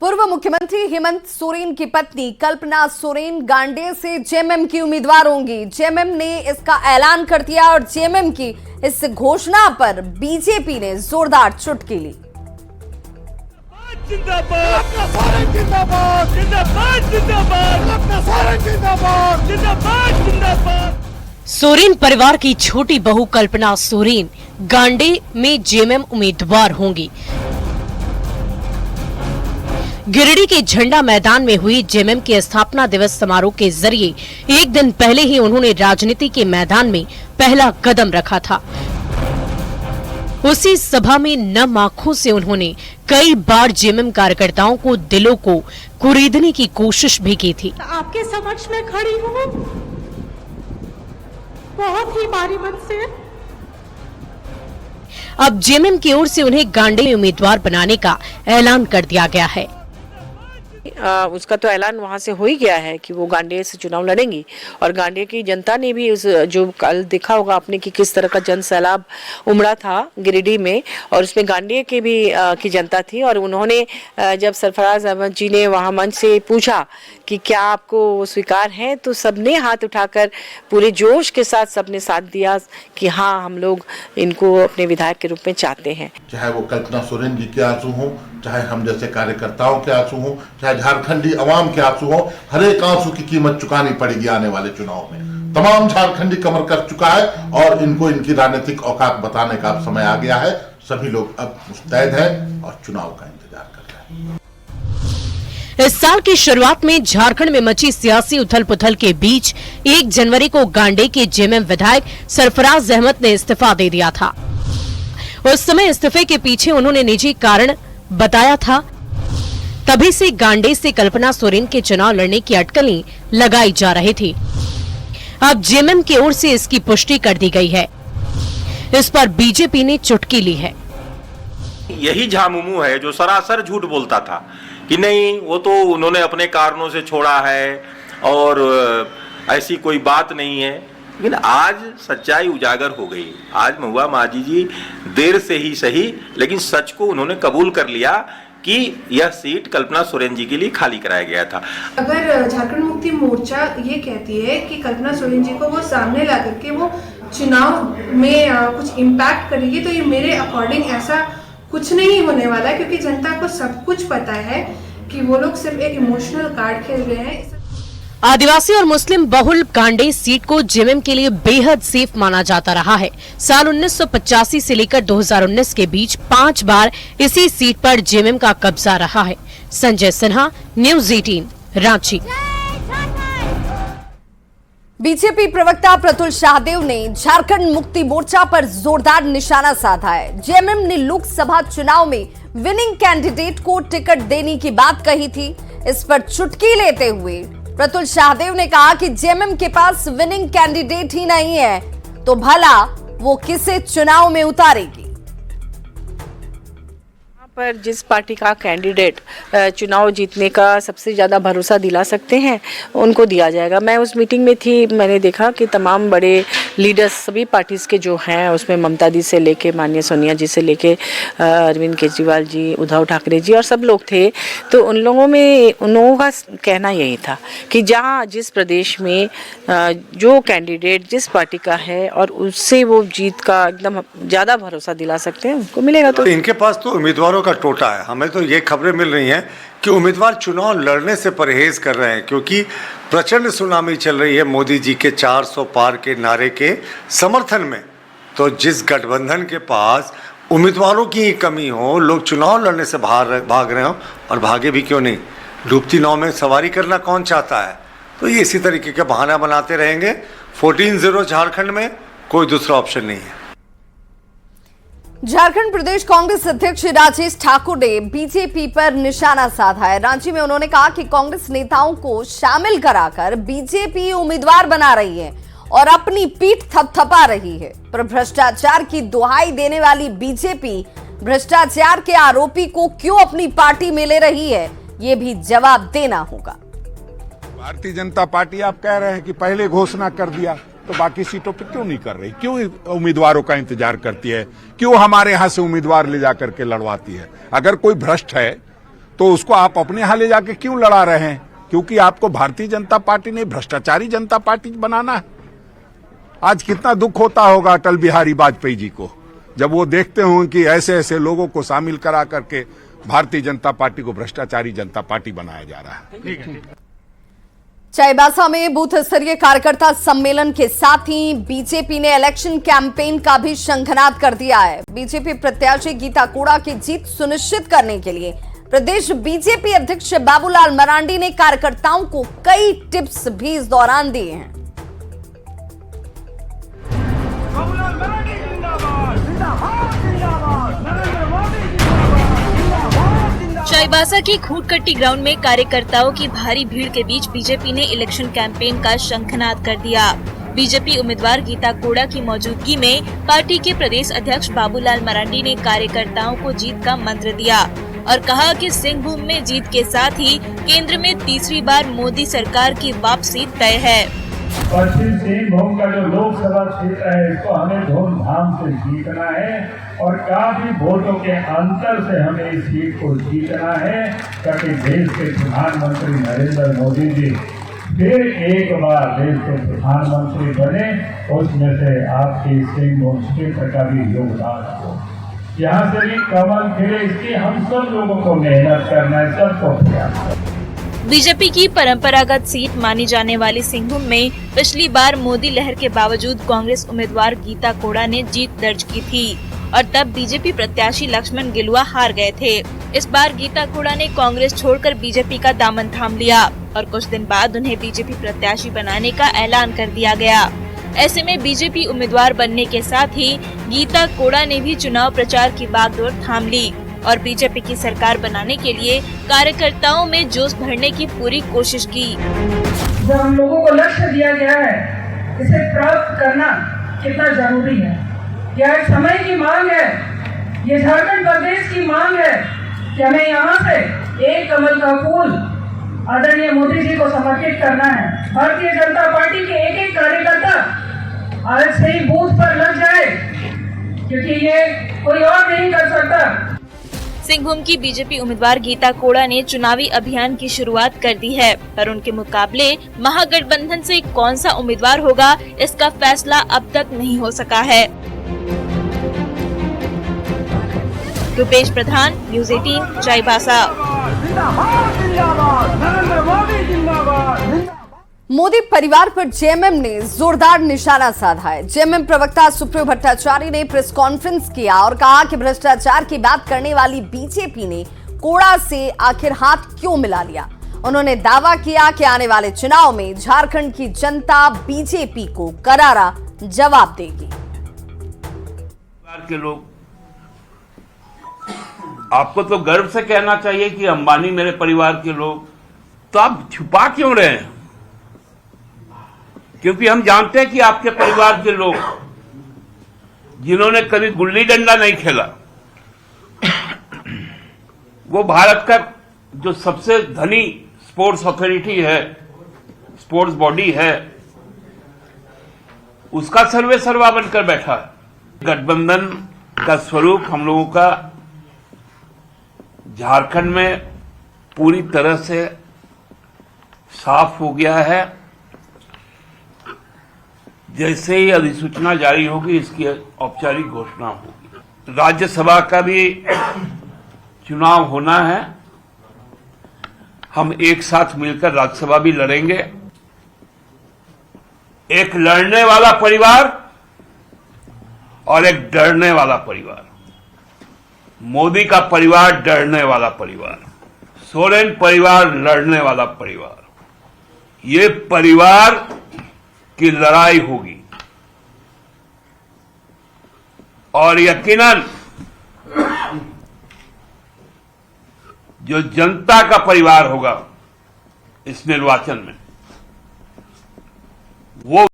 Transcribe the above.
पूर्व मुख्यमंत्री हेमंत सोरेन की पत्नी कल्पना सोरेन गांडेय से जेएमएम की उम्मीदवार होंगी। जेएमएम ने इसका ऐलान कर दिया और जेएमएम की इस घोषणा पर बीजेपी ने जोरदार चुटकी ली। सोरेन परिवार की छोटी बहू कल्पना सोरेन गांडेय में जेएमएम उम्मीदवार होंगी। गिरिडीह के झंडा मैदान में हुई जेएमएम के स्थापना दिवस समारोह के जरिए एक दिन पहले ही उन्होंने राजनीति के मैदान में पहला कदम रखा था। उसी सभा में नम आंखों से उन्होंने कई बार जेएमएम कार्यकर्ताओं को दिलों को कुरेदने की कोशिश भी की थी। आपके समक्ष में खड़ी हूँ बहुत ही भारी मन से। अब जेएमएम की ओर से उन्हें गांडेय में उम्मीदवार बनाने का ऐलान कर दिया गया है। उसका तो ऐलान वहां से हो ही गया है कि वो गांडेय से चुनाव लड़ेंगी और गांडेय की जनता ने भी उस जो कल देखा होगा आपने कि किस तरह का जन सैलाब उमड़ा था गिरिडीह में, और उसमें गांडेय के भी की जनता थी। और उन्होंने जब सरफराज अहमद जी ने वहां मंच से पूछा कि क्या आपको वो स्वीकार है, तो सबने हाथ उठाकर पूरे जोश के साथ सबने साथ दिया कि हाँ, हम लोग इनको अपने विधायक के रूप में चाहते हैं। चाहे वो कल्पना सोरेन जी के आंसू हों, चाहे हम जैसे कार्यकर्ताओं के आंसू हों, चाहे झारखंडी अवाम के आंसू हों, हर एक आंसू की कीमत चुकानी पड़ेगी आने वाले चुनाव में। तमाम झारखंडी कमर कर चुका है और इनको इनकी राजनीतिक औकात बताने का अब समय आ गया है। सभी लोग अब मुस्तैद हैं और चुनाव का इंतजार कर रहे हैं। इस साल की शुरुआत में झारखंड में मची सियासी उथल पुथल के बीच 1 जनवरी को गांडेय के जेएमएम विधायक सरफराज अहमद ने इस्तीफा दे दिया था। उस समय इस्तीफे के पीछे उन्होंने निजी कारण बताया था। तभी से गांडेय से कल्पना सोरेन के चुनाव लड़ने की अटकलें लगाई जा रही थी। अब जेएमएम की ओर से इसकी पुष्टि कर दी गई है। इस पर बीजेपी ने चुटकी ली है। यही झामुमू है जो सरासर झूठ बोलता था कि नहीं, वो तो उन्होंने अपने कारणों से छोड़ा है और ऐसी कोई बात नहीं है। लेकिन आज सच्चाई उजागर हो गई। आज महुआ माझी जी देर से ही सही, लेकिन सच को उन्होंने कबूल कर लिया कि यह सीट कल्पना सोरेन जी के लिए खाली कराया गया था। अगर झारखंड मुक्ति मोर्चा ये कहती है कि कल्पना सोरेन जी को वो सामने ला करके वो चुनाव में कुछ इम्पैक्ट करेगी, तो ये मेरे अकॉर्डिंग ऐसा कुछ नहीं होने वाला, क्योंकि जनता को सब कुछ पता है कि वो लोग सिर्फ एक इमोशनल कार्ड खेल रहे हैं। आदिवासी और मुस्लिम बहुल गांडेय सीट को जेएमएम के लिए बेहद सेफ माना जाता रहा है। साल 1985 से लेकर 2019 के बीच 5 बार इसी सीट पर जेएमएम का कब्जा रहा है। संजय सिन्हा, न्यूज़ 18, रांची। बीजेपी प्रवक्ता प्रतुल शाहदेव ने झारखंड मुक्ति मोर्चा पर जोरदार निशाना साधा है। जेएमएम ने लोकसभा चुनाव में विनिंग कैंडिडेट को टिकट देने की बात कही थी। इस पर चुटकी लेते हुए प्रतुल शाहदेव ने कहा कि जेएमएम के पास विनिंग कैंडिडेट ही नहीं है तो भला वो किसे चुनाव में उतारेगी। पर जिस पार्टी का कैंडिडेट चुनाव जीतने का सबसे ज़्यादा भरोसा दिला सकते हैं उनको दिया जाएगा। मैं उस मीटिंग में थी, मैंने देखा कि तमाम बड़े लीडर्स सभी पार्टीज़ के जो हैं, उसमें ममता दी से लेके माननीय सोनिया जी से लेके अरविंद केजरीवाल जी, उद्धव ठाकरे जी और सब लोग थे। तो उन लोगों का कहना यही था कि जहाँ जिस प्रदेश में जो कैंडिडेट जिस पार्टी का है और उससे वो जीत का एकदम ज़्यादा भरोसा दिला सकते हैं, उनको मिलेगा। तो इनके पास तो उम्मीदवारों का टोटा है। हमें तो ये खबरें मिल रही हैं कि उम्मीदवार चुनाव लड़ने से परहेज कर रहे हैं, क्योंकि प्रचंड सुनामी चल रही है मोदी जी के 400 पार के नारे के समर्थन में। तो जिस गठबंधन के पास उम्मीदवारों की कमी हो, लोग चुनाव लड़ने से भाग रहे हो, और भागे भी क्यों नहीं, डूबती नाव में सवारी करना कौन चाहता है। तो ये इसी तरीके के बहाना बनाते रहेंगे। 14-0 झारखंड में कोई दूसरा ऑप्शन नहीं है। झारखंड प्रदेश कांग्रेस अध्यक्ष राजेश ठाकुर ने बीजेपी पर निशाना साधा है। रांची में उन्होंने कहा कि कांग्रेस नेताओं को शामिल कराकर बीजेपी उम्मीदवार बना रही है और अपनी पीठ थपथपा रही है। पर भ्रष्टाचार की दुहाई देने वाली बीजेपी भ्रष्टाचार के आरोपी को क्यों अपनी पार्टी में ले रही है, ये भी जवाब देना होगा। भारतीय जनता पार्टी आप कह रहे हैं कि पहले घोषणा कर दिया, तो बाकी सीटों पे क्यों नहीं कर रही? क्यों उम्मीदवारों का इंतजार करती है? क्यों हमारे यहां से उम्मीदवार ले जाकर के लड़वाती है? अगर कोई भ्रष्ट है तो उसको आप अपने यहाँ ले जाके क्यों लड़ा रहे हैं? क्योंकि आपको भारतीय जनता पार्टी ने भ्रष्टाचारी जनता पार्टी बनाना है। आज कितना दुख होता होगा अटल बिहारी वाजपेयी जी को जब वो देखते हों कि ऐसे ऐसे लोगों को शामिल करा करके भारतीय जनता पार्टी को भ्रष्टाचारी जनता पार्टी बनाया जा रहा है। चाईबासा में बूथ स्तरीय कार्यकर्ता सम्मेलन के साथ ही बीजेपी ने इलेक्शन कैंपेन का भी शंखनाद कर दिया है। बीजेपी प्रत्याशी गीता कोड़ा की जीत सुनिश्चित करने के लिए प्रदेश बीजेपी अध्यक्ष बाबूलाल मरांडी ने कार्यकर्ताओं को कई टिप्स भी इस दौरान दिए हैं। चाईबासा के खूंटकट्टी ग्राउंड में कार्यकर्ताओं की भारी भीड़ के बीच बीजेपी ने इलेक्शन कैंपेन का शंखनाद कर दिया। बीजेपी उम्मीदवार गीता कोड़ा की मौजूदगी में पार्टी के प्रदेश अध्यक्ष बाबूलाल मरांडी ने कार्यकर्ताओं को जीत का मंत्र दिया और कहा कि सिंहभूम में जीत के साथ ही केंद्र में तीसरी बार मोदी सरकार की वापसी तय है। पश्चिम सिंहभूम का जो लोकसभा क्षेत्र है इसको हमें धूमधाम से जीतना है और काफी वोटों के अंतर से हमें इस सीट को जीतना है ताकि देश के प्रधानमंत्री नरेंद्र मोदी जी फिर एक बार देश के प्रधानमंत्री बने। उसमें से आपके सिंहभूम क्षेत्र का भी योगदान हो, यहाँ से भी कमल खिले, इसकी हम सब लोगों को मेहनत करना है, सबको प्रयास करना है। बीजेपी की परंपरागत सीट मानी जाने वाली सिंहभूम में पिछली बार मोदी लहर के बावजूद कांग्रेस उम्मीदवार गीता कोड़ा ने जीत दर्ज की थी और तब बीजेपी प्रत्याशी लक्ष्मण गिलुआ हार गए थे। इस बार गीता कोड़ा ने कांग्रेस छोड़कर बीजेपी का दामन थाम लिया और कुछ दिन बाद उन्हें बीजेपी प्रत्याशी बनाने का ऐलान कर दिया गया। ऐसे में बीजेपी उम्मीदवार बनने के साथ ही गीता कोड़ा ने भी चुनाव प्रचार की बागडोर थाम ली और बीजेपी की सरकार बनाने के लिए कार्यकर्ताओं में जोश भरने की पूरी कोशिश की। जो हम लोगों को लक्ष्य दिया गया है इसे प्राप्त करना कितना जरूरी है, यह एक समय की मांग है, ये झारखंड प्रदेश की मांग है कि हमें यहाँ से एक कमल का फूल आदरणीय मोदी जी को समर्पित करना है। भारतीय जनता पार्टी के एक एक कार्यकर्ता आज से ही बूथ पर लग जाए क्योंकि ये कोई और नहीं कर सकता। सिंहभूम की बीजेपी उम्मीदवार गीता कोड़ा ने चुनावी अभियान की शुरुआत कर दी है, पर उनके मुकाबले महागठबंधन से कौन सा उम्मीदवार होगा इसका फैसला अब तक नहीं हो सका है। रुपेश प्रधान, न्यूज़ 18, चाईबासा। मोदी परिवार पर जेएमएम ने जोरदार निशाना साधा है। जेएमएम प्रवक्ता सुप्रियो भट्टाचार्य ने प्रेस कॉन्फ्रेंस किया और कहा कि भ्रष्टाचार की बात करने वाली बीजेपी ने कोड़ा से आखिर हाथ क्यों मिला लिया। उन्होंने दावा किया कि आने वाले चुनाव में झारखंड की जनता बीजेपी को करारा जवाब देगी। के लोग आपको तो गर्व से कहना चाहिए कि अंबानी मेरे परिवार के लोग, तो आप छुपा क्यों रहे हैं? क्योंकि हम जानते हैं कि आपके परिवार के लोग जिन्होंने कभी गुल्ली डंडा नहीं खेला, वो भारत का जो सबसे धनी स्पोर्ट्स अथॉरिटी है, स्पोर्ट्स बॉडी है, उसका सर्वे सर्वा बनकर बैठा है। गठबंधन का स्वरूप हम लोगों का झारखंड में पूरी तरह से साफ हो गया है। जैसे ही अधिसूचना जारी होगी इसकी औपचारिक घोषणा होगी। राज्यसभा का भी चुनाव होना है, हम एक साथ मिलकर राज्यसभा भी लड़ेंगे। एक लड़ने वाला परिवार और एक डरने वाला परिवार। मोदी का परिवार डरने वाला परिवार, सोरेन परिवार लड़ने वाला परिवार। ये परिवार की लड़ाई होगी और यकीनन जो जनता का परिवार होगा इस निर्वाचन में वो